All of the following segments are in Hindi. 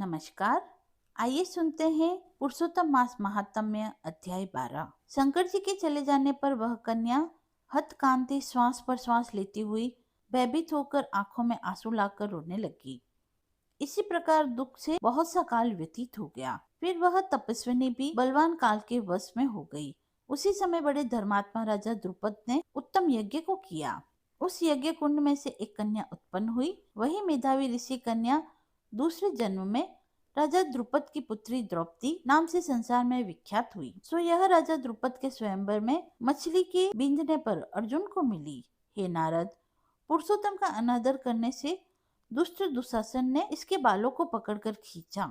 नमस्कार। आइए सुनते हैं पुरुषोत्तम मास महात्म्य अध्याय 12। शंकर जी के चले जाने पर वह कन्या हतकांति श्वास पर श्वास लेती हुई भयभीत होकर आंखों में आंसू लाकर रोने लगी। इसी प्रकार दुख से बहुत सा काल व्यतीत हो गया। फिर वह तपस्विनी भी बलवान काल के वश में हो गई। उसी समय बड़े धर्मात्मा राजा द्रुपद ने उत्तम यज्ञ को किया। उस यज्ञ कुंड में से एक कन्या उत्पन्न हुई। वही मेधावी ऋषि कन्या दूसरे जन्म में राजा द्रुपद की पुत्री द्रौपदी नाम से संसार में विख्यात हुई। सो यह राजा द्रुपद के स्वयंवर में मछली के बींधने पर अर्जुन को मिली। हे नारद, पुरुषोत्तम का अनादर करने से दुष्ट दुशासन ने इसके बालों को पकड़कर खींचा,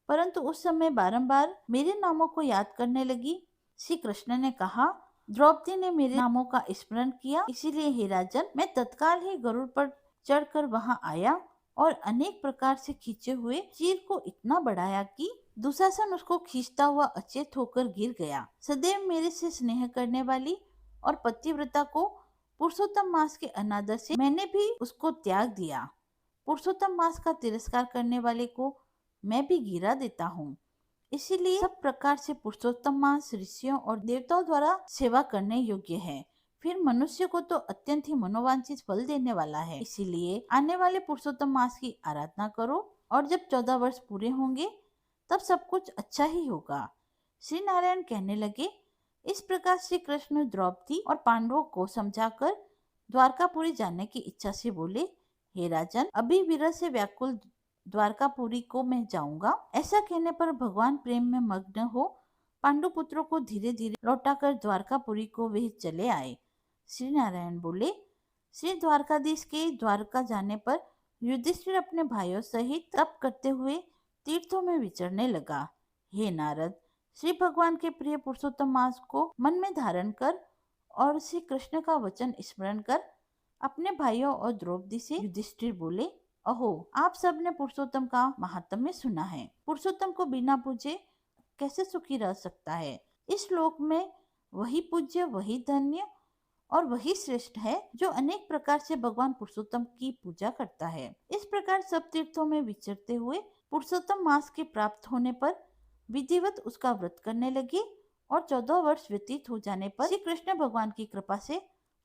परंतु उस समय बारंबार मेरे नामों को याद करने लगी। श्री कृष्ण ने कहा, द्रौपदी ने मेरे नामों का स्मरण किया, इसीलिए हे राजन, मैं तत्काल ही गरुड़ पर चढ़कर वहां आया और अनेक प्रकार से खींचे हुए चीर को इतना बढ़ाया कि दुशासन उसको खींचता हुआ अचेत होकर गिर गया। सदैव मेरे से स्नेह करने वाली और पतिव्रता को पुरुषोत्तम मास के अनादर से मैंने भी उसको त्याग दिया। पुरुषोत्तम मास का तिरस्कार करने वाले को मैं भी गिरा देता हूँ। इसीलिए सब प्रकार से पुरुषोत्तम मास ऋषियों और देवताओं द्वारा सेवा करने योग्य है। फिर मनुष्य को तो अत्यंत ही मनोवांछित फल देने वाला है। इसीलिए आने वाले पुरुषोत्तम मास की आराधना करो और जब 14 वर्ष पूरे होंगे तब सब कुछ अच्छा ही होगा। श्री नारायण कहने लगे, इस प्रकार श्री कृष्ण द्रौपदी और पांडवों को समझाकर द्वारकापुरी जाने की इच्छा से बोले, हे राजन, अभी विरह से व्याकुल द्वारकापुरी को मैं जाऊंगा। ऐसा कहने पर भगवान प्रेम में मग्न हो पांडु पुत्रों को धीरे धीरे लौटाकर द्वारकापुरी को वे चले आए। श्री नारायण बोले, श्री द्वारकाधीश के द्वारका जाने पर युधिष्ठिर अपने भाइयों सहित तप करते हुए तीर्थों में विचरने लगा। हे नारद, श्री भगवान के प्रिय पुरुषोत्तम मास को मन में धारण कर और श्री कृष्ण का वचन स्मरण कर अपने भाइयों और द्रौपदी से युधिष्ठिर बोले, अहो, आप सब ने पुरुषोत्तम का महात्म्य सुना है। पुरुषोत्तम को बिना पूजे कैसे सुखी रह सकता है। इस लोक में वही पूज्य, वही धन्य और वही श्रेष्ठ है जो अनेक प्रकार से भगवान पुरुषोत्तम की पूजा करता है। इस प्रकार सब तीर्थों में विचरते हुए पुरुषोत्तम मास के प्राप्त होने पर विधिवत उसका व्रत करने लगे और 14 वर्ष व्यतीत हो जाने पर श्री कृष्ण भगवान की कृपा से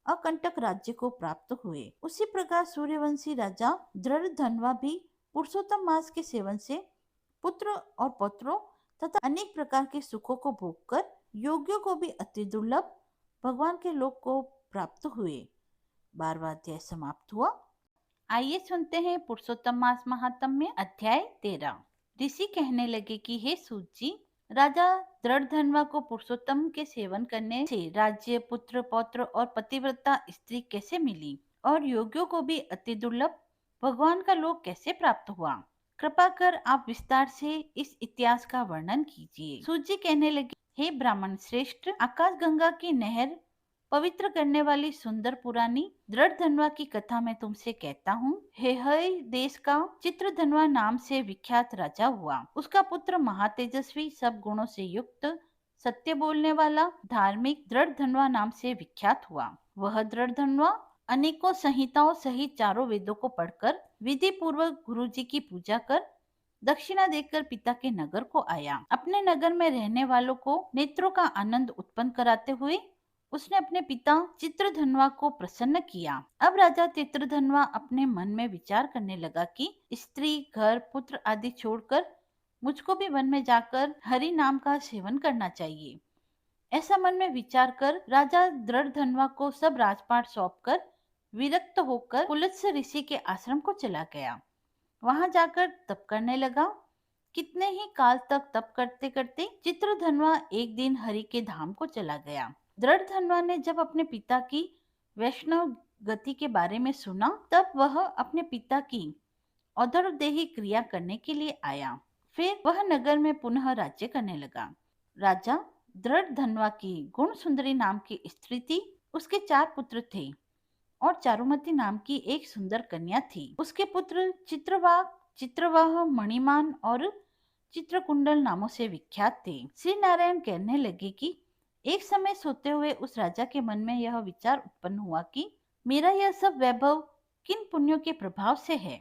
अकंटक राज्य को प्राप्त हुए। उसी प्रकार सूर्यवंशी राजा दृढ़धन्वा भी पुरुषोत्तम मास के सेवन से पुत्र और पौत्रों तथा अनेक प्रकार के सुखों को भोगकर योगियों को भी अति दुर्लभ भगवान के लोक को प्राप्त हुए। 12वां अध्याय समाप्त हुआ। आइए सुनते हैं पुरुषोत्तम मास महात्म्य अध्याय 13। ऋषि कहने लगे कि हे सूत जी, राजा दृढ़धन्वा को पुरुषोत्तम के सेवन करने से राज्य, पुत्र, पौत्र और पतिव्रता स्त्री कैसे मिली और योगियों को भी अति दुर्लभ भगवान का लोक कैसे प्राप्त हुआ? कृपा कर आप विस्तार से इस इतिहास का वर्णन कीजिए। सूत जी कहने लगे, हे ब्राह्मण श्रेष्ठ, आकाश गंगा की नहर पवित्र करने वाली सुंदर पुरानी दृढ़धन्वा की कथा मैं तुमसे कहता हूँ। हेहय देश का चित्रधन्वा नाम से विख्यात राजा हुआ। उसका पुत्र महातेजस्वी, सब गुणों से युक्त, सत्य बोलने वाला, धार्मिक दृढ़धन्वा नाम से विख्यात हुआ। वह दृढ़धन्वा अनेकों संहिताओं सहित चारों वेदों को पढ़कर विधि पूर्वक गुरु जी की पूजा कर दक्षिणा देकर पिता के नगर को आया। अपने नगर में रहने वालों को नेत्रों का आनंद उत्पन्न कराते हुए उसने अपने पिता चित्रधन्वा को प्रसन्न किया। अब राजा चित्रधन्वा अपने मन में विचार करने लगा कि स्त्री, घर, पुत्र आदि छोड़कर मुझको भी वन में जाकर हरि नाम का सेवन करना चाहिए। ऐसा मन में विचार कर राजा दृढ़धन्वा को सब राजपाट सौंपकर विरक्त होकर पुलत्स्य ऋषि के आश्रम को चला गया। वहां जाकर तप करने लगा। कितने ही काल तक तप करते करते चित्रधन्वा एक दिन हरि के धाम को चला गया। दृढ़धन्वा ने जब अपने पिता की वैष्णव गति के बारे में सुना, तब वह अपने पिता की औदरदेही क्रिया करने के लिए आया। फिर वह नगर में पुनः राज्य करने लगा। राजा दृढ़धन्वा की गुण सुंदरी नाम की स्त्री थी। उसके 4 पुत्र थे और चारुमती नाम की एक सुंदर कन्या थी। उसके पुत्र चित्रवाक, चित्रवाह, मणिमान और चित्रकुंडल नामों से विख्यात थे। श्री नारायण कहने लगे कि एक समय सोते हुए उस राजा के मन में यह विचार उत्पन्न हुआ कि मेरा यह सब वैभव किन पुण्यों के प्रभाव से है।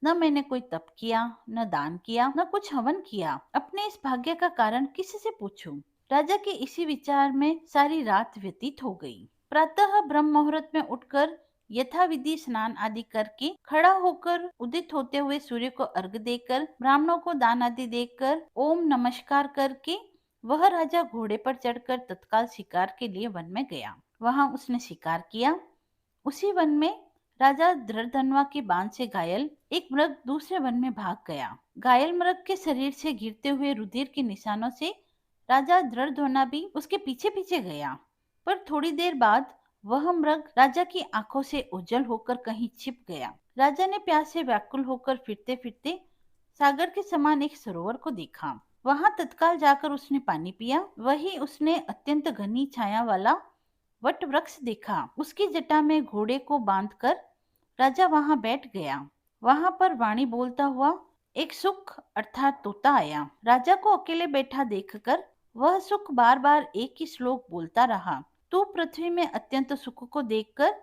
न मैंने कोई तप किया, न दान किया, न कुछ हवन किया। अपने इस भाग्य का कारण किसी से पूछूं? राजा के इसी विचार में सारी रात व्यतीत हो गई। प्रातः ब्रह्म मुहूर्त में उठकर यथाविधि स्नान आदि करके खड़ा होकर उदित होते हुए सूर्य को अर्घ्य देकर ब्राह्मणों को दान आदि देकर ओम नमस्कार करके वह राजा घोड़े पर चढ़कर तत्काल शिकार के लिए वन में गया। वहां उसने शिकार किया। उसी वन में राजा धृतधनवा के बाण से घायल एक मृग दूसरे वन में भाग गया। घायल मृग के शरीर से गिरते हुए रुधिर के निशानों से राजा धृतधनवा भी उसके पीछे पीछे गया। पर थोड़ी देर बाद वह मृग राजा की आंखों से ओझल होकर कहीं छिप गया। राजा ने प्यास से व्याकुल होकर फिरते फिरते सागर के समान एक सरोवर को देखा। वहां तत्काल जाकर उसने पानी पिया। वही उसने अत्यंत घनी छाया वाला वट वृक्ष देखा। उसकी जटा में घोड़े को बांधकर राजा वहां बैठ गया। वहां पर वाणी बोलता हुआ एक सुख अर्थात तोता आया। राजा को अकेले बैठा देखकर वह सुख बार बार एक ही श्लोक बोलता रहा। तू पृथ्वी में अत्यंत सुख को देखकर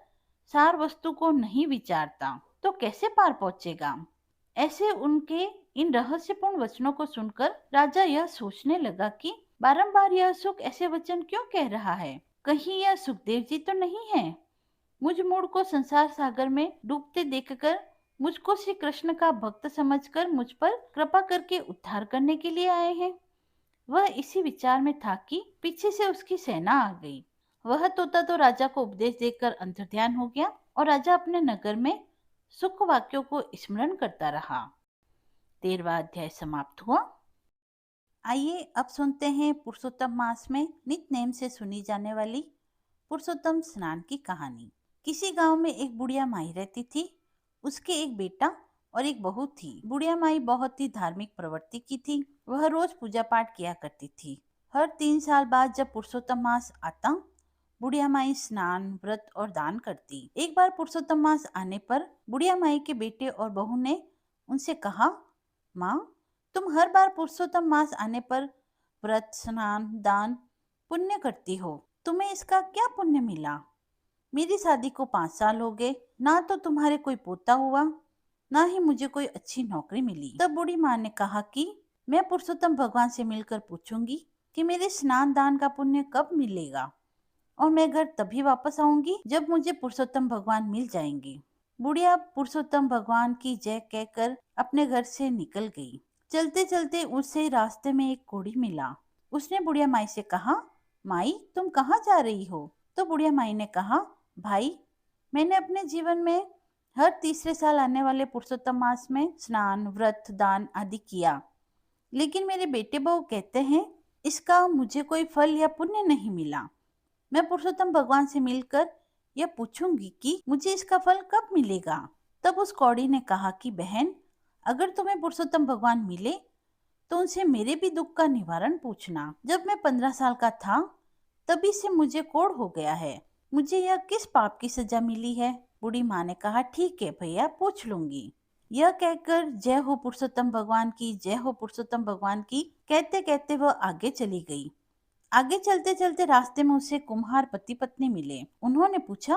सार वस्तु को नहीं विचारता तो कैसे पार पहुंचेगा? ऐसे उनके इन रहस्यपूर्ण वचनों को सुनकर राजा यह सोचने लगा कि बारंबार यह सुख ऐसे वचन क्यों कह रहा है? कहीं यह सुखदेव जी तो नहीं है? मुझ मूढ़ को संसार सागर में डूबते देखकर मुझको श्री कृष्ण का भक्त समझकर मुझ पर कृपा करके उद्धार करने के लिए आए हैं। वह इसी विचार में था कि पीछे से उसकी सेना आ गई। वह तोता तो राजा को उपदेश देकर अंतर्ध्यान हो गया और राजा अपने नगर में सुख वाक्यों को स्मरण करता रहा। 13वां अध्याय समाप्त हुआ। आइए अब सुनते हैं पुरुषोत्तम मास में नित्य नेम से सुनी जाने वाली पुरुषोत्तम स्नान की कहानी। किसी गांव में एक बुढ़िया माई रहती थी। उसके एक बेटा और एक बहू थी। बुढ़िया माई बहुत ही धार्मिक प्रवृत्ति की थी। वह रोज पूजा पाठ किया करती थी। हर 3 साल बाद जब पुरुषोत्तम मास आता, बुढ़िया माई स्नान, व्रत और दान करती। एक बार पुरुषोत्तम मास आने पर बुढ़िया माई के बेटे और बहू ने उनसे कहा, माँ, तुम हर बार पुरुषोत्तम मास आने पर व्रत, स्नान, दान, पुण्य करती हो। तुम्हें इसका क्या पुण्य मिला? मेरी शादी को 5 साल हो गए, ना तो तुम्हारे कोई पोता हुआ, ना ही मुझे कोई अच्छी नौकरी मिली। तब बूढ़ी माँ ने कहा कि मैं पुरुषोत्तम भगवान से मिलकर पूछूंगी कि मेरे स्नान दान का पुण्य कब मिलेगा और मैं घर तभी वापस आऊंगी जब मुझे पुरुषोत्तम भगवान मिल जाएंगे। बुढ़िया पुरुषोत्तम भगवान की जय कहकर अपने घर से निकल गई। चलते चलते उसे रास्ते में एक कोढ़ी मिला। उसने बुढ़िया माई से कहा, माई, तुम कहाँ जा रही हो? तो बुढ़िया माई ने कहा, भाई, मैंने अपने जीवन में हर तीसरे साल आने वाले पुरुषोत्तम मास में स्नान, व्रत, दान आदि किया, लेकिन मेरे बेटे बहू कहते हैं इसका मुझे कोई फल या पुण्य नहीं मिला। मैं पुरुषोत्तम भगवान से मिलकर यह पूछूंगी कि मुझे इसका फल कब मिलेगा। तब उस कौड़ी ने कहा कि बहन, अगर तुम्हें पुरुषोत्तम भगवान मिले तो उनसे मेरे भी दुख का निवारण पूछना। जब मैं 15 साल का था तभी से मुझे कोढ़ हो गया है। मुझे यह किस पाप की सजा मिली है? बूढ़ी माँ ने कहा, ठीक है भैया, पूछ लूंगी। यह कहकर जय हो पुरुषोत्तम भगवान की, जय हो पुरुषोत्तम भगवान की कहते कहते वह आगे चली गई। आगे चलते चलते रास्ते में उसे कुम्हार पति पत्नी मिले। उन्होंने पूछा,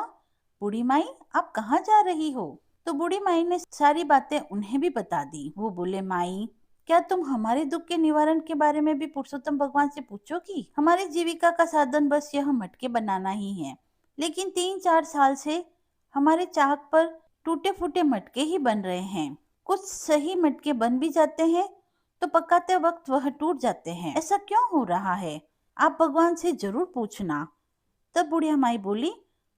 बूढ़ी माई, आप कहाँ जा रही हो? तो बूढ़ी माई ने सारी बातें उन्हें भी बता दी। वो बोले, माई, क्या तुम हमारे दुख के निवारण के बारे में भी पुरुषोत्तम भगवान से पूछोगी? हमारी जीविका का साधन बस यह मटके बनाना ही है, लेकिन 3-4 साल से हमारे चाक पर टूटे फूटे मटके ही बन रहे हैं। कुछ सही मटके बन भी जाते हैं तो पकाते वक्त वह टूट जाते हैं। ऐसा क्यों हो रहा है? आप भगवान से जरूर पूछना। तब बुढ़िया माई बोली,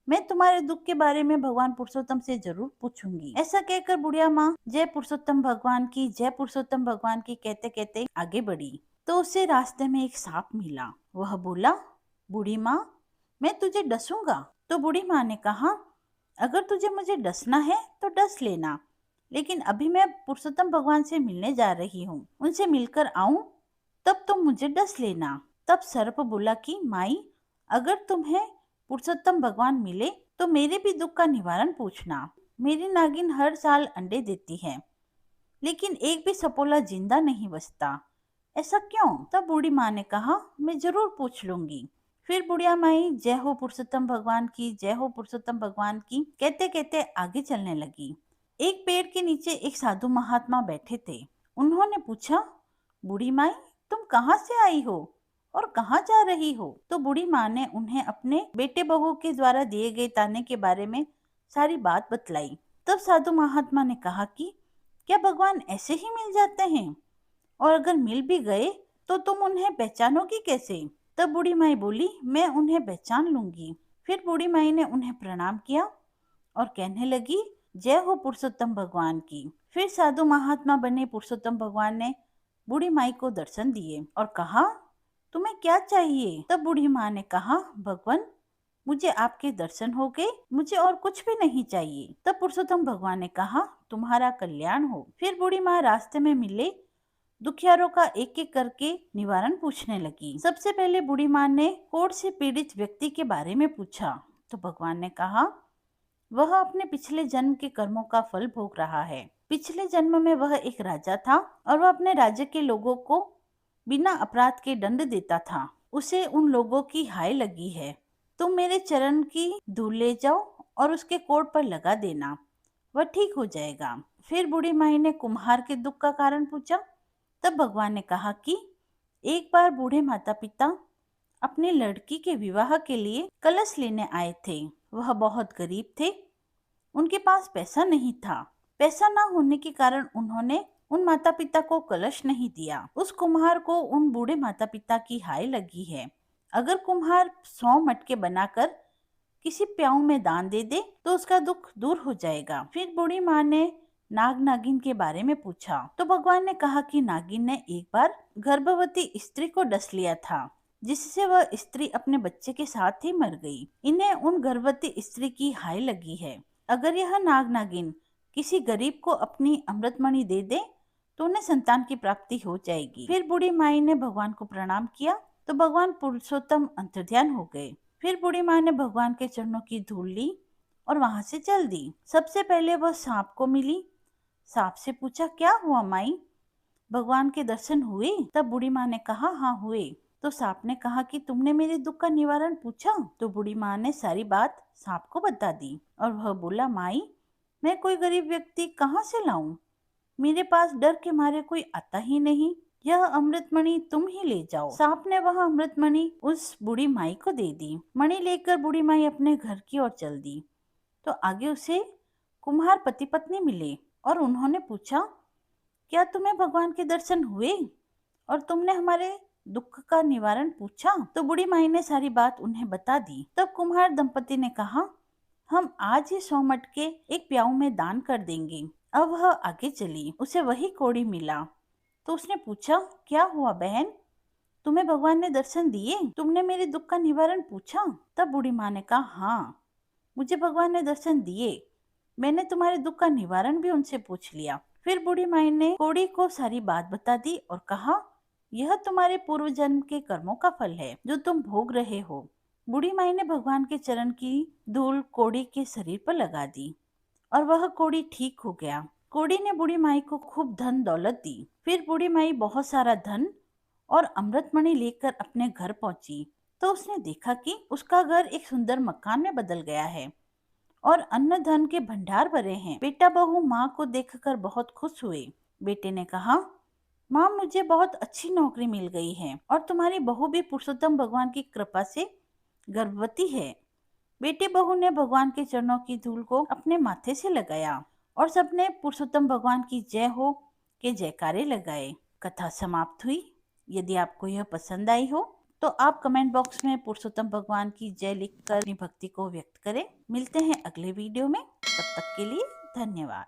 मैं तुम्हारे दुख के बारे में भगवान पुरुषोत्तम से जरूर पूछूंगी। ऐसा कहकर बुढ़िया माँ जय पुरुषोत्तम भगवान की, जय पुरुषोत्तम भगवान की कहते कहते आगे बढ़ी तो उसे रास्ते में एक सांप मिला। वह बोला, बूढ़ी माँ, मैं तुझे डसूंगा। तो बूढ़ी माँ ने कहा, अगर तुझे मुझे डसना है तो डस लेना, लेकिन अभी मैं पुरुषोत्तम भगवान से मिलने जा रही हूँ। उनसे मिलकर आऊं तब तुम मुझे डस लेना। तब सर्प बोला कि माई, अगर तुम्हें पुरुषोत्तम भगवान मिले तो मेरे भी दुख का निवारण पूछना। मेरी नागिन हर साल अंडे देती है, लेकिन एक भी सपोला जिंदा नहीं बचता। ऐसा क्यों? तब बूढ़ी माँ ने कहा, मैं जरूर पूछ लूंगी। फिर बुढ़िया माई जय हो पुरुषोत्तम भगवान की, जय हो पुरुषोत्तम भगवान की कहते कहते आगे चलने लगी। एक पेड़ के नीचे एक साधु महात्मा बैठे थे। उन्होंने पूछा, बूढ़ी माई, तुम कहाँ से आई हो और कहाँ जा रही हो? तो बूढ़ी माँ ने उन्हें अपने बेटे बहू के द्वारा दिए गए ताने के बारे में सारी बात बतलाई। तब साधु महात्मा ने कहा कि क्या भगवान ऐसे ही मिल जाते हैं? और अगर मिल भी गए तो तुम उन्हें पहचानोगी कैसे? तब बूढ़ी माई बोली, मैं उन्हें पहचान लूंगी। फिर बूढ़ी माई ने उन्हें प्रणाम किया और कहने लगी, जय हो पुरुषोत्तम भगवान की। फिर साधु महात्मा बने पुरुषोत्तम भगवान ने बूढ़ी माई को दर्शन दिए और कहा, तुम्हें क्या चाहिए? तब बूढ़ी माँ ने कहा, भगवान, मुझे आपके दर्शन हो गए, मुझे और कुछ भी नहीं चाहिए। तब पुरुषोत्तम भगवान ने कहा, तुम्हारा कल्याण हो। फिर बूढ़ी माँ रास्ते में मिले दुखियारों का एक एक करके निवारण पूछने लगी। सबसे पहले बूढ़ी माँ ने कोढ़ से पीड़ित व्यक्ति के बारे में पूछा। तो भगवान ने कहा, वह अपने पिछले जन्म के कर्मों का फल भोग रहा है। पिछले जन्म में वह एक राजा था और वह अपने राज्य के लोगों को बिना अपराध के दंड देता था। उसे उन लोगों की हाय लगी है। तुम मेरे चरण की धूल ले जाओ और उसके कोढ़ पर लगा देना, वह ठीक हो जाएगा। फिर बूढ़ी माई ने कुम्हार के दुख का कारण पूछा। तब भगवान ने कहा कि एक बार बूढ़े माता पिता अपनी लड़की के विवाह के लिए कलश लेने आए थे। वह बहुत गरीब थे, उनके पास पैसा नहीं था। पैसा न होने के कारण उन्होंने उन माता पिता को कलश नहीं दिया। उस कुम्हार को उन बूढ़े माता पिता की हाय लगी है। अगर कुम्हार 100 मटके बनाकर किसी प्याऊ में दान दे दे तो उसका दुख दूर हो जाएगा। फिर बूढ़ी माँ ने नाग नागिन के बारे में पूछा। तो भगवान ने कहा कि नागिन ने एक बार गर्भवती स्त्री को डस लिया था, जिससे वह स्त्री अपने बच्चे के साथ ही मर गई। इन्हें उन गर्भवती स्त्री की हाय लगी है। अगर यह नाग नागिन किसी गरीब को अपनी अमृतमणि दे दे तो उन्हें संतान की प्राप्ति हो जाएगी। फिर बूढ़ी माई ने भगवान को प्रणाम किया तो भगवान पुरुषोत्तम अंतर्ध्यान हो गए। फिर बूढ़ी माँ ने भगवान के चरणों की धूल ली और वहां से चल दी। सबसे पहले वह सांप को मिली। सांप से पूछा, क्या हुआ माई, भगवान के दर्शन हुए? तब बूढ़ी माँ ने कहा, हाँ हुए। तो सांप ने कहा कि तुमने मेरे दुख का निवारण पूछा? तो बूढ़ी माँ ने सारी बात सांप को बता दी और वह बोला, माई, मैं कोई गरीब व्यक्ति कहाँ से लाऊं? मेरे पास डर के मारे कोई आता ही नहीं। यह अमृतमणि तुम ही ले जाओ। सांप ने वह अमृतमणि उस बूढ़ी माई को दे दी। मणि लेकर बूढ़ी माई अपने घर की ओर चल दी। तो आगे उसे कुम्हार पति पत्नी मिले और उन्होंने पूछा, क्या तुम्हें भगवान के दर्शन हुए और तुमने हमारे दुख का निवारण पूछा? तो बूढ़ी माई ने सारी बात उन्हें बता दी। तब कुम्हार दंपति ने कहा, हम आज ही 100 मटके एक प्याऊ में दान कर देंगे। अब वह आगे चली। उसे वही कोड़ी मिला तो उसने पूछा, क्या हुआ बहन, तुम्हें भगवान ने दर्शन दिए? तुमने मेरे दुख का निवारण पूछा? तब बूढ़ी माँ ने कहा, हाँ, मुझे भगवान ने दर्शन दिए। मैंने तुम्हारे दुख का निवारण भी उनसे पूछ लिया। फिर बूढ़ी माई ने कोड़ी को सारी बात बता दी और कहा, यह तुम्हारे पूर्व जन्म के कर्मों का फल है जो तुम भोग रहे हो। बूढ़ी माई ने भगवान के चरण की धूल कोड़ी के शरीर पर लगा दी और वह कोड़ी ठीक हो गया। कोड़ी ने बूढ़ी माई को खूब धन दौलत दी। फिर बूढ़ी माई बहुत सारा धन और अमृतमणि लेकर अपने घर पहुंची तो उसने देखा कि उसका घर एक सुंदर मकान में बदल गया है और अन्न धन के भंडार भरे हैं। बेटा बहू माँ को देखकर बहुत खुश हुए। बेटे ने कहा, माँ, मुझे बहुत अच्छी नौकरी मिल गई है और तुम्हारी बहू भी पुरुषोत्तम भगवान की कृपा से गर्भवती है। बेटे बहू ने भगवान के चरणों की धूल को अपने माथे से लगाया और सबने पुरुषोत्तम भगवान की जय हो के जयकारे लगाए। कथा समाप्त हुई। यदि आपको यह पसंद आई हो तो आप कमेंट बॉक्स में पुरुषोत्तम भगवान की जय लिखकर अपनी भक्ति को व्यक्त करें। मिलते हैं अगले वीडियो में, तब तक के लिए धन्यवाद।